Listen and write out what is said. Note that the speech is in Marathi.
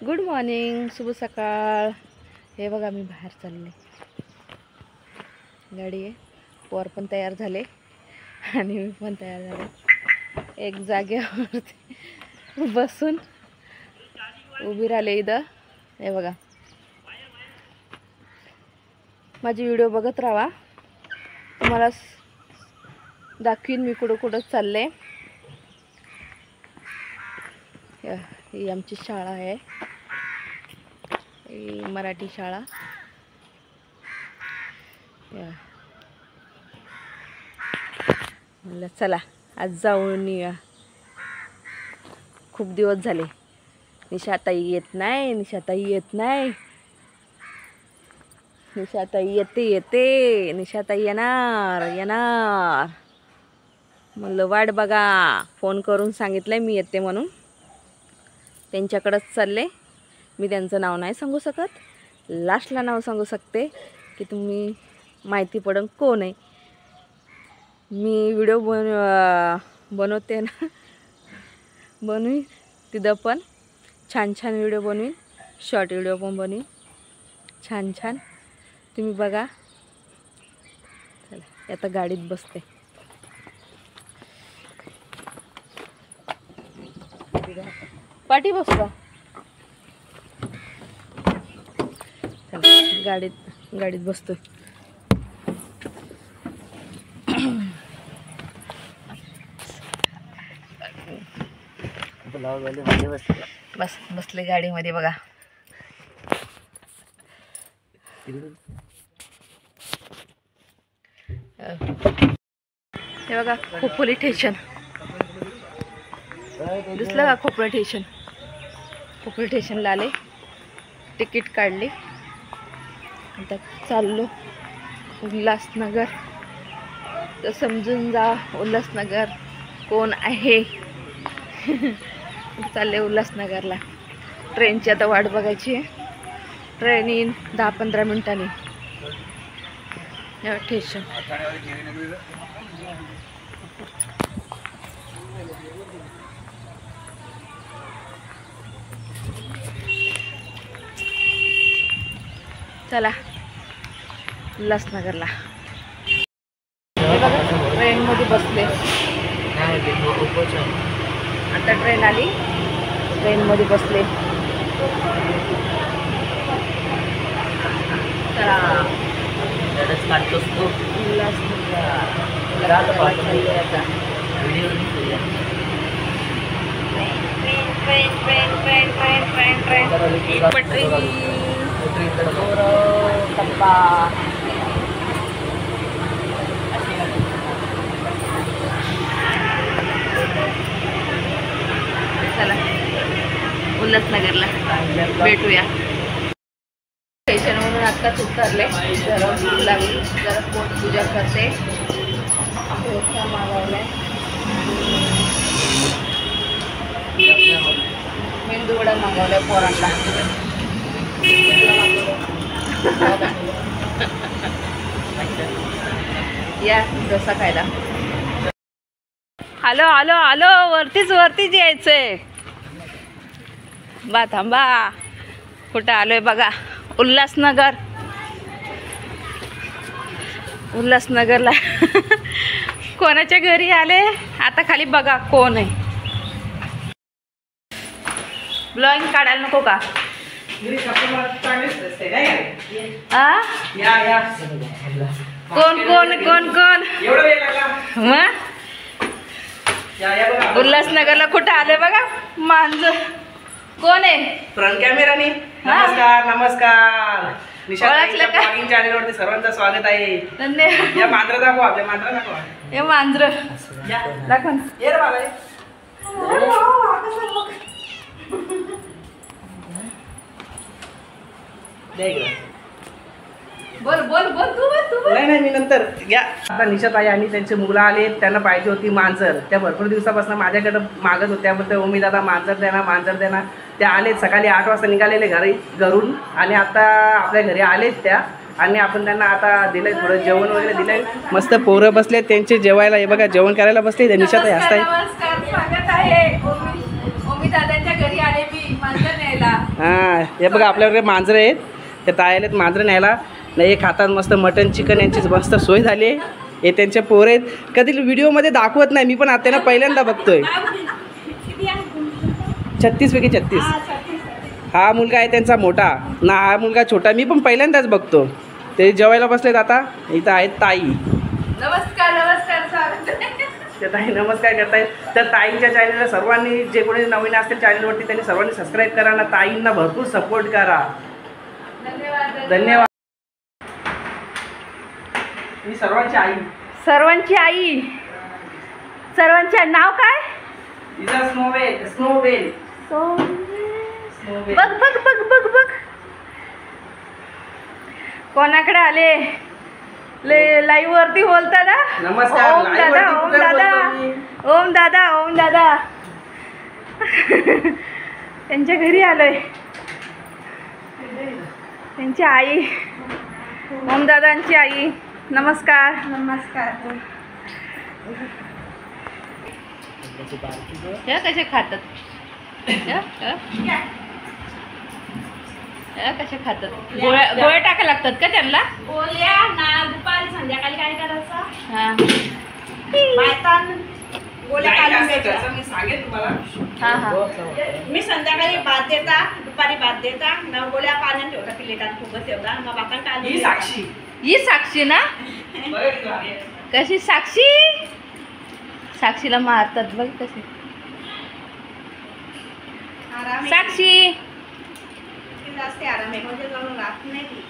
गुड मॉर्निंग, शुभ सकाळ। हे बघा मी बाहेर चालले, गाडी आहे, पोर पण तयार झाले आणि मी पण तयार झाले। एक जागेवरती बसून उभी राहिले इथं। हे बघा, माझी व्हिडिओ बघत राहा, तुम्हाला दाखवीन मी कुठं कुठं चालले। ही आमची शाळा आहे, ही मराठी शाळा। म्हणलं चला आज जाऊन या, खूप दिवस झाले। निशाताई येत नाही, निशाताई येत नाही, निशाताई येते, निशाताई येणार येणार। म्हणलं वाट बघा, फोन करून सांगितलंय मी येते म्हणून, त्यांच्याकडेच चालले। मी त्यांचं नाव नाही सांगू शकत, लास्टला नाव सांगू शकते की तुम्ही माहिती पडन कोण आहे। मी व्हिडिओ बनवते ना, बनवीन तिथं पण छान छान व्हिडिओ बनवीन, शॉर्ट व्हिडिओ पण बनवीन छान छान, तुम्ही बघा। चला आता गाडीत बसते। पाठी बसवा, गाडीत बसतोय। बसले गाडीमध्ये बघा। हे बघा खोपोली स्टेशन दिसलं का? खोपोली स्टेशन, खोपोली स्टेशनला आले, तिकीट काढले, आता चाललो उल्हासनगर। तर समजून जा उल्हासनगर कोण आहे। चालले उल्हासनगरला, ट्रेनची आता वाट बघायची आहे। ट्रेन येईन 10-15 मिनिटांनी। स्टेशन चला उल्हासनगरला। ट्रेन मध्ये बसले, आता ट्रेन आली, ट्रेन मध्ये बसले। चला चला उल्हासनगरला भेटूया। स्टेशनवरून आत्ताच उतरले, जरा भूक लागली, जरा पोट पूजा करते। डोसा मागवलाय, मेंदूवडा मागवलाय पोरांना। या डोसा खायला। हॅलो हॅलो हॅलो, वरतीच यायचंय बा। थांबा, कुठं आलोय बघा, उल्हासनगर। उल्हासनगरला कोणाच्या घरी आले, आता खाली बघा कोण आहे। ब्लॉगिंग काढायला नको का? कोण कोण कोण कोण मग उल्हासनगरला कुठं आले बघा, मांजर कोण आहे? फ्रंट कॅमेराने नमस्कार नमस्कार। निशाताईच्या ब्लॉगिंग चॅनलवरती सर्वांचं स्वागत आहे। धन्यवाद। या मांजर दाखव, आपल्या मांजर दाखव, हे मांजर दाखव ना। ये रे बाबा, बोल बोल बोल तू बोल। नाही मी नंतर घ्या। आता निशाताई आणि त्यांचे मुलं आले, त्यांना पाहिजे होती मांजर। त्या भरपूर दिवसापासून माझ्याकडे मागत होत्या, पण ओमी दादा मांजर देणार। त्या आले, सकाळी 8 वाजता निघालेले घरून, आणि आता आपल्या घरी आलेत त्या। आणि आपण त्यांना आता दिलंय थोडं जेवण वगैरे दिलंय, मस्त पोरं बसले त्यांचे जेवायला। हे बघा जेवण करायला बसले, निशाताई हसताय। नमस्कार, स्वागत आहे। ओमी दादांच्या घरी आले मी, मांजर न्यायला. हां हे बघा आपल्याकडे मांजरं आहेत, ते तायलेत मांजरं न्यायला. नाही हे खातात मस्त मटन चिकन यांची मस्त सोय झाली आहे. हे त्यांचे पोर आहेत, कधी व्हिडिओमध्ये दाखवत नाही, मी पण आता त्यांना पहिल्यांदा बघतोय. 36 पैकी 36. हा मुलगा आहे त्यांचा मोठा ना, हा मुलगा छोटा, मी पण पहिल्यांदाच बघतो. ते जेवायला बसलेत आता. इथं आहेत ताई. नमस्कार नमस्कार स्वागत. त्या ताई नमस्कार करतायत. तर ताईंच्या चॅनलला सर्वांनी, जे कोणी नवीन असतील चॅनलवरती, त्यांनी सर्वांनी सबस्क्राईब करा ना, ताईंना भरपूर सपोर्ट करा. धन्यवाद. धन्यवाद. मी सर्वांची आई. सर्वांची आई. सर्वांचे नाव काय? इजा स्नोवेल. स्नोवेल. बघ बघ बघ बघ बघ कोणाकडे आले. लाईव्ह वरती बोलता ना. नमस्कार. ओम दादा live ओम वरती दादा बोलतो मी. ओम दादा ओम दादा. त्यांच्या घरी आलोय. त्यांची आई ओम दादांची आई. नमस्कार. नमस्कार. हे कसे खातात? कसे खातात? गोळ्या टाकायला लागतात का त्यांना? गोळ्या ना दुपारी संध्याकाळी काय करायचं? हा बायतान गोळ्या नाही, काढून असं द्यायच्या. तसं मी सांगेन तुम्हाला. हा हा. मी संध्याकाळी भात देता, दुपारी भात देता, ना गोळ्या पाण्यात ठेवता, प्लेटात फुगत ठेवता, मग बापान काढून ही साक्षी. ही साक्षी ना. बघितलं? कशी साक्षी? साक्षीला मारतात बघ कशी. आराम आहे. साक्षी ती जास्त आराम आहे, म्हणजे जाऊन राहत नाही ती.